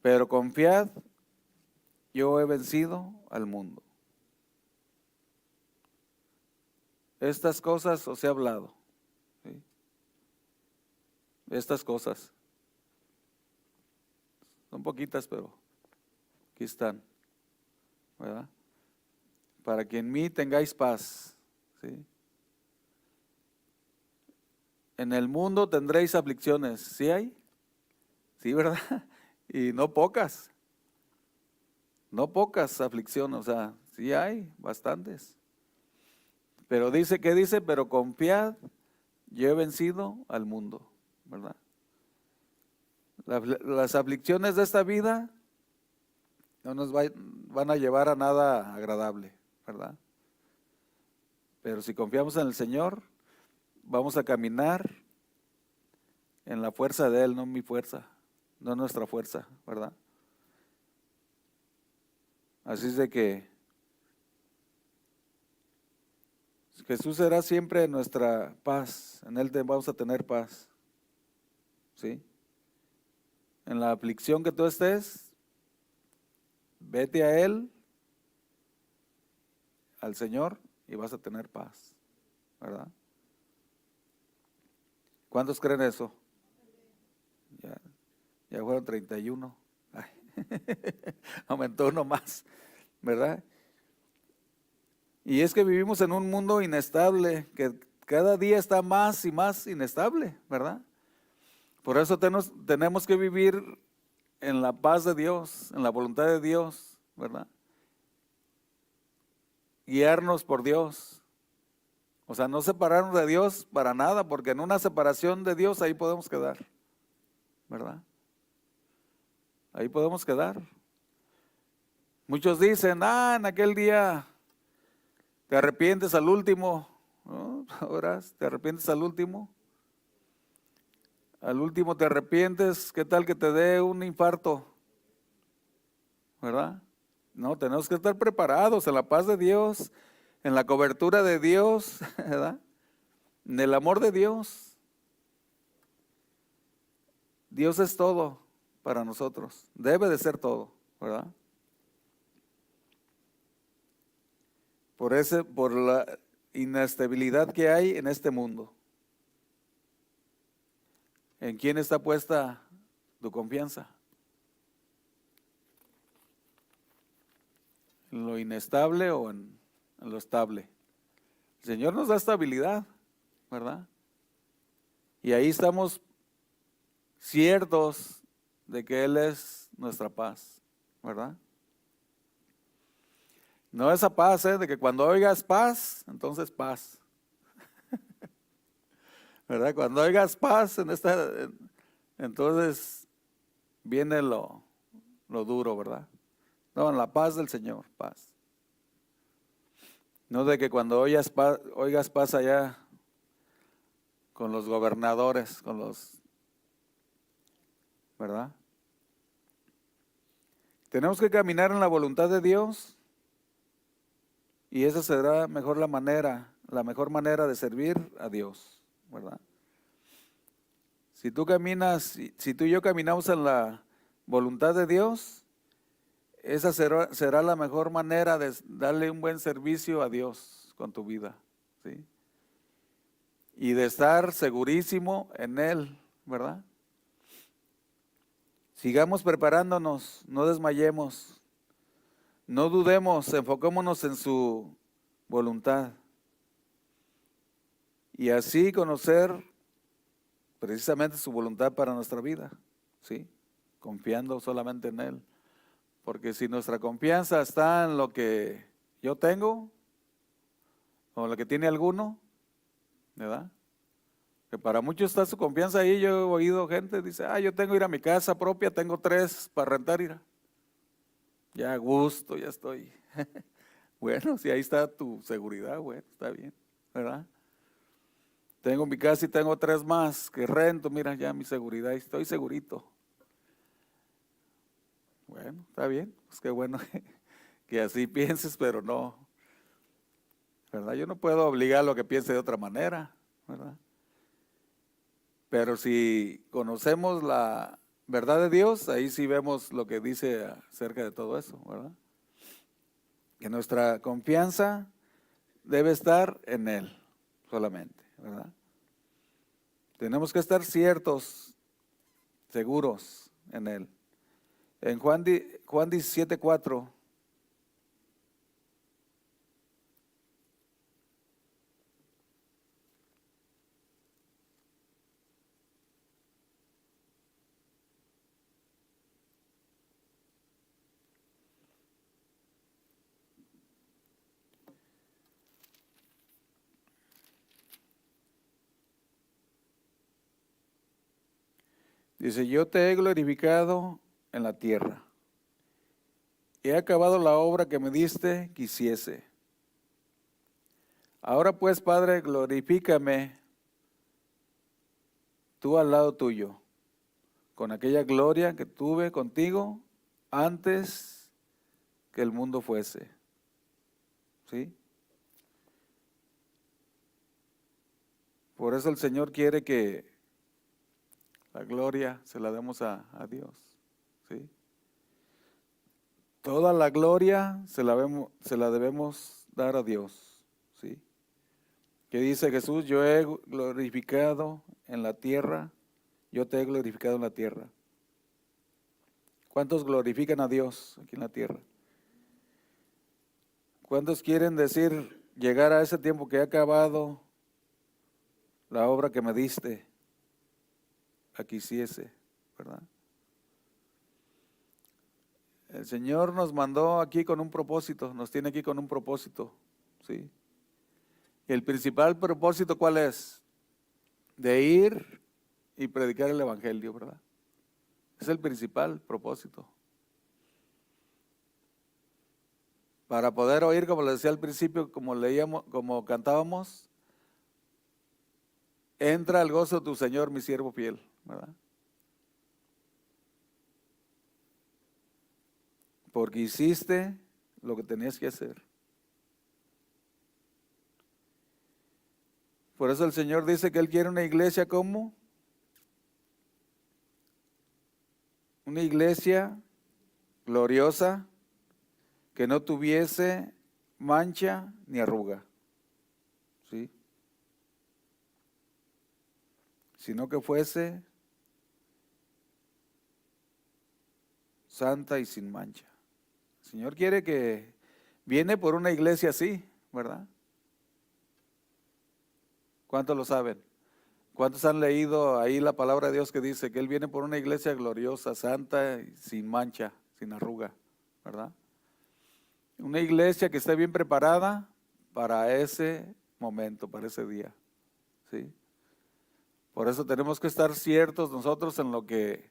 pero confiad, yo he vencido al mundo. Estas cosas os he hablado, ¿sí? Estas cosas. Son poquitas, pero aquí están, ¿verdad? Para que en mí tengáis paz, ¿sí? en el mundo tendréis aflicciones. ¿Sí hay? Sí, ¿verdad? Y no pocas aflicciones, o sea, sí hay bastantes. Pero dice, ¿qué dice? Pero confiad, yo he vencido al mundo, ¿verdad? Las aflicciones de esta vida no nos van a llevar a nada agradable, ¿verdad? Pero si confiamos en el Señor, vamos a caminar en la fuerza de Él, no mi fuerza, no nuestra fuerza, ¿verdad? Así es de que Jesús será siempre nuestra paz, en Él vamos a tener paz, ¿sí? En la aflicción que tú estés, vete a Él, al Señor, y vas a tener paz, ¿verdad? ¿Cuántos creen eso? Ya fueron 31. Ay, aumentó uno más, ¿verdad? Y es que vivimos en un mundo inestable, que cada día está más y más inestable, ¿verdad? Por eso tenemos que vivir en la paz de Dios, en la voluntad de Dios, ¿verdad? Guiarnos por Dios. O sea, no separarnos de Dios para nada, porque en una separación de Dios ahí podemos quedar, ¿verdad? Ahí podemos quedar. Muchos dicen, en aquel día te arrepientes al último, ¿no? Ahora te arrepientes al último. Al último te arrepientes, ¿qué tal que te dé un infarto? ¿Verdad? No, tenemos que estar preparados en la paz de Dios, en la cobertura de Dios, ¿verdad? En el amor de Dios. Dios es todo para nosotros, debe de ser todo, ¿verdad? Por la inestabilidad que hay en este mundo. ¿En quién está puesta tu confianza? ¿En lo inestable o en lo estable? El Señor nos da estabilidad, ¿verdad? Y ahí estamos ciertos de que Él es nuestra paz, ¿verdad? No esa paz, de que cuando oigas paz, entonces paz, ¿verdad? Cuando oigas paz entonces viene lo duro, ¿verdad? No, en la paz del Señor, paz. No de que cuando oigas paz allá con los gobernadores, ¿verdad? Tenemos que caminar en la voluntad de Dios y esa será mejor la mejor manera de servir a Dios, ¿verdad? Si tú y yo caminamos en la voluntad de Dios, esa será la mejor manera de darle un buen servicio a Dios con tu vida, ¿sí? Y de estar segurísimo en Él, ¿verdad? Sigamos preparándonos, no desmayemos, no dudemos, enfocémonos en su voluntad. Y así conocer precisamente su voluntad para nuestra vida, ¿sí? Confiando solamente en Él. Porque si nuestra confianza está en lo que yo tengo, o en lo que tiene alguno, ¿verdad? Que para muchos está su confianza ahí. Yo he oído gente, dice, yo tengo que ir a mi casa propia, tengo 3 para rentar, ya a gusto, ya estoy. Bueno, si ahí está tu seguridad, bueno, está bien, ¿verdad? Tengo mi casa y tengo 3 más que rento, mira ya mi seguridad, estoy segurito. Bueno, está bien, pues qué bueno que así pienses, pero no, ¿verdad? Yo no puedo obligar a lo que piense de otra manera, ¿verdad? Pero si conocemos la verdad de Dios, ahí sí vemos lo que dice acerca de todo eso, ¿verdad? Que nuestra confianza debe estar en Él solamente, ¿verdad? Tenemos que estar ciertos, seguros en Él. En Juan 17:4. Dice, yo te he glorificado en la tierra. He acabado la obra que me diste que hiciese. Ahora pues, Padre, glorifícame tú al lado tuyo, con aquella gloria que tuve contigo antes que el mundo fuese. ¿Sí? Por eso el Señor quiere que la gloria se la demos a Dios. ¿Sí? Toda la gloria se la debemos dar a Dios. ¿Sí? Que dice Jesús, yo he glorificado en la tierra, yo te he glorificado en la tierra. ¿Cuántos glorifican a Dios aquí en la tierra? ¿Cuántos quieren decir, llegar a ese tiempo que he acabado la obra que me diste, aquí hiciese, ¿verdad? El Señor nos mandó aquí con un propósito, nos tiene aquí con un propósito, ¿sí? Y el principal propósito, ¿cuál es? De ir y predicar el Evangelio, ¿verdad? Es el principal propósito. Para poder oír, como le decía al principio, como leíamos, como cantábamos, entra al gozo de tu Señor, mi siervo fiel, ¿verdad? Porque hiciste lo que tenías que hacer. Por eso el Señor dice que Él quiere una iglesia como una iglesia gloriosa, que no tuviese mancha ni arruga, ¿sí? Sino que fuese santa y sin mancha. El Señor quiere viene por una iglesia así, ¿verdad? ¿Cuántos lo saben? ¿Cuántos han leído ahí la palabra de Dios que dice que Él viene por una iglesia gloriosa, santa y sin mancha, sin arruga, ¿verdad? Una iglesia que esté bien preparada para ese momento, para ese día, ¿sí? Por eso tenemos que estar ciertos nosotros en lo que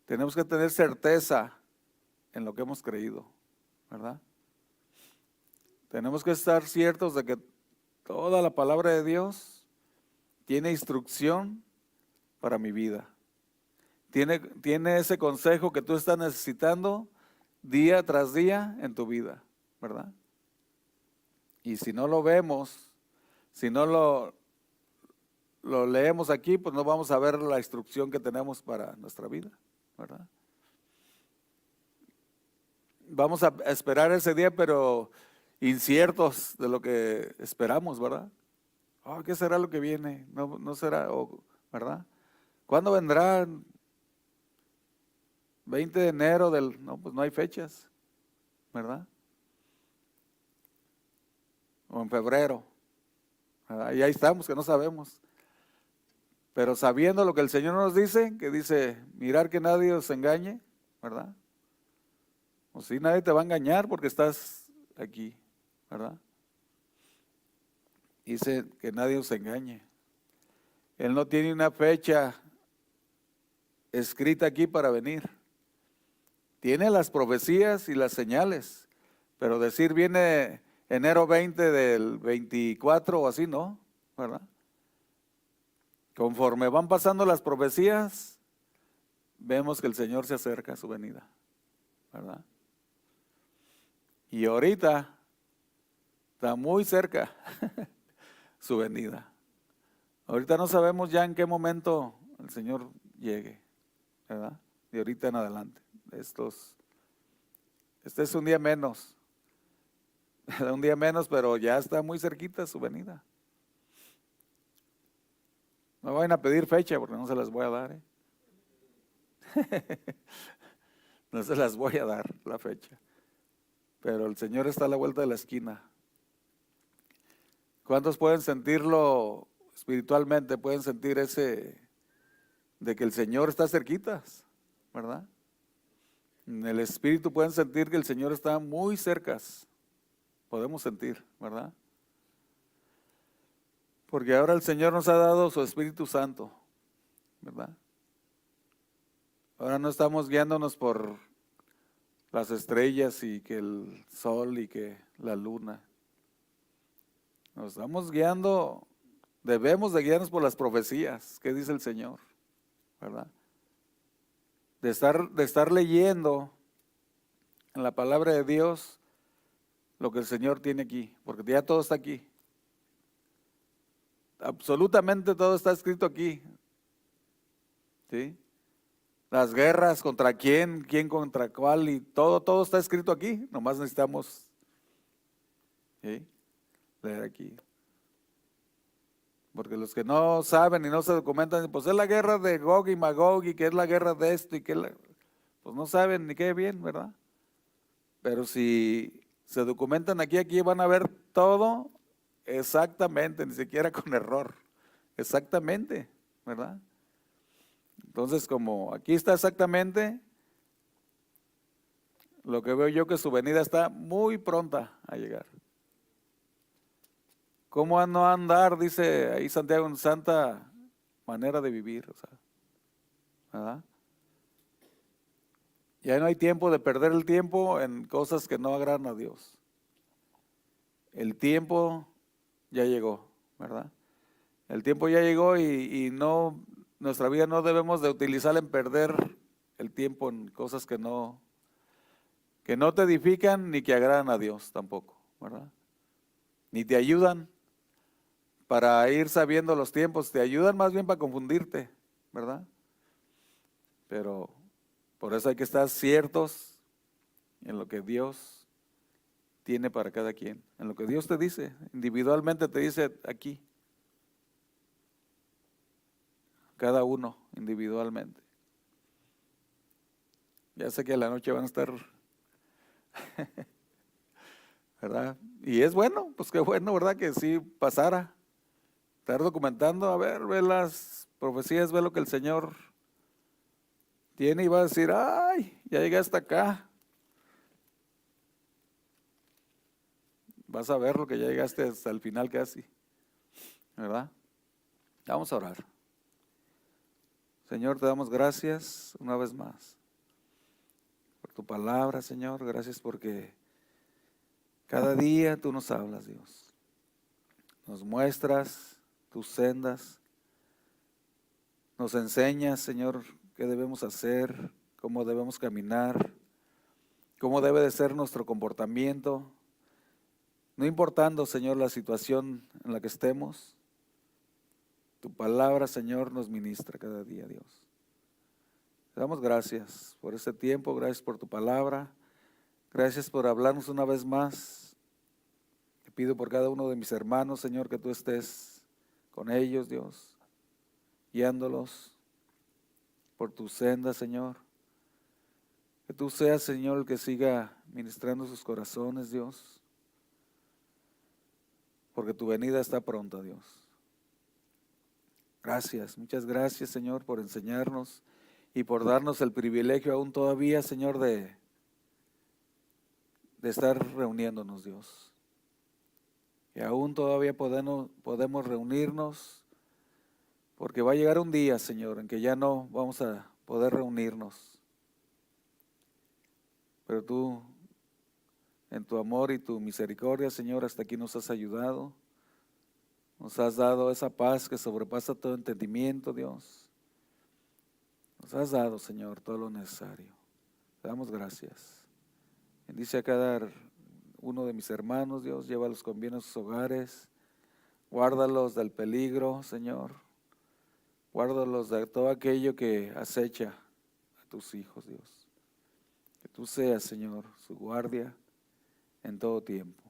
tenemos que tener certeza en lo que hemos creído, ¿verdad? Tenemos que estar ciertos de que toda la palabra de Dios tiene instrucción para mi vida. Tiene ese consejo que tú estás necesitando día tras día en tu vida, ¿verdad? Y si no lo vemos, si no lo leemos aquí, pues no vamos a ver la instrucción que tenemos para nuestra vida, ¿verdad? Vamos a esperar ese día, pero inciertos de lo que esperamos, ¿verdad? Oh, ¿qué será lo que viene? No será, ¿verdad? ¿Cuándo vendrá? 20 de enero no, pues no hay fechas, ¿verdad? O en febrero, ¿verdad? Y ahí estamos, que no sabemos. Pero sabiendo lo que el Señor nos dice, que dice, mirar que nadie os engañe, ¿verdad? O si nadie te va a engañar porque estás aquí, ¿verdad? Dice que nadie os engañe. Él no tiene una fecha escrita aquí para venir. Tiene las profecías y las señales, pero decir viene enero 20 del 24 o así, ¿no? ¿Verdad? Conforme van pasando las profecías, vemos que el Señor se acerca a su venida, ¿verdad? Y ahorita está muy cerca su venida. Ahorita no sabemos ya en qué momento el Señor llegue, ¿verdad? De ahorita en adelante. Este es un día menos, un día menos, pero ya está muy cerquita su venida. No vayan a pedir fecha porque no se las voy a dar, ¿eh? No se las voy a dar la fecha. Pero el Señor está a la vuelta de la esquina. ¿Cuántos pueden sentirlo espiritualmente? Pueden sentir de que el Señor está cerquita, ¿verdad? En el espíritu pueden sentir que el Señor está muy cerca. Podemos sentir, ¿verdad? Porque ahora el Señor nos ha dado su Espíritu Santo, ¿verdad? Ahora no estamos guiándonos por las estrellas y que el sol y que la luna. Nos estamos guiando, debemos de guiarnos por las profecías, ¿qué dice el Señor? ¿Verdad? De estar leyendo en la palabra de Dios lo que el Señor tiene aquí, porque ya todo está aquí. Absolutamente todo está escrito aquí. ¿Sí? Las guerras, contra quién contra cuál, y todo está escrito aquí. Nomás necesitamos, ¿sí?, leer aquí. Porque los que no saben y no se documentan, pues es la guerra de Gog y Magog, y que es la guerra de esto, y pues no saben ni qué bien, ¿verdad? Pero si se documentan aquí van a ver todo exactamente, ni siquiera con error. Exactamente, ¿verdad? Entonces, como aquí está exactamente, lo que veo yo que su venida está muy pronta a llegar. ¿Cómo a no andar? Dice ahí Santiago, en santa manera de vivir, o sea, ¿verdad? Ya no hay tiempo de perder el tiempo en cosas que no agradan a Dios. El tiempo ya llegó, ¿verdad? El tiempo ya llegó y no, nuestra vida no debemos de utilizarla en perder el tiempo en cosas que no te edifican ni que agradan a Dios tampoco, ¿verdad? Ni te ayudan para ir sabiendo los tiempos, te ayudan más bien para confundirte, ¿verdad? Pero por eso hay que estar ciertos en lo que Dios tiene para cada quien, en lo que Dios te dice, individualmente te dice aquí, cada uno individualmente. Ya sé que a la noche van a estar, ¿verdad? Y es bueno, pues qué bueno, ¿verdad? Que sí pasara, estar documentando, a ver, ve las profecías, ve lo que el Señor tiene y va a decir, ay, ya llegué hasta acá. Vas a ver lo que ya llegaste hasta el final casi, ¿verdad? Vamos a orar. Señor, te damos gracias una vez más por tu palabra, Señor. Gracias porque cada día tú nos hablas, Dios. Nos muestras tus sendas. Nos enseñas, Señor, qué debemos hacer, cómo debemos caminar, cómo debe de ser nuestro comportamiento. No importando, Señor, la situación en la que estemos, tu palabra, Señor, nos ministra cada día, Dios. Te damos gracias por este tiempo, gracias por tu palabra, gracias por hablarnos una vez más. Te pido por cada uno de mis hermanos, Señor, que tú estés con ellos, Dios, guiándolos por tu senda, Señor. Que tú seas, Señor, el que siga ministrando sus corazones, Dios, porque tu venida está pronta, Dios. Gracias, muchas gracias, Señor, por enseñarnos y por darnos el privilegio aún todavía, Señor, de estar reuniéndonos, Dios. Y aún todavía podemos reunirnos, porque va a llegar un día, Señor, en que ya no vamos a poder reunirnos. Pero tú, en tu amor y tu misericordia, Señor, hasta aquí nos has ayudado. Nos has dado esa paz que sobrepasa todo entendimiento, Dios. Nos has dado, Señor, todo lo necesario. Te damos gracias. Bendice a cada uno de mis hermanos, Dios. Llévalos con bien a sus hogares. Guárdalos del peligro, Señor. Guárdalos de todo aquello que acecha a tus hijos, Dios. Que tú seas, Señor, su guardia en todo tiempo.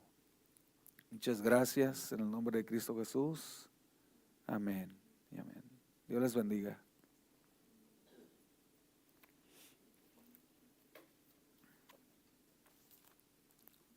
Muchas gracias en el nombre de Cristo Jesús. Amén y amén. Dios les bendiga.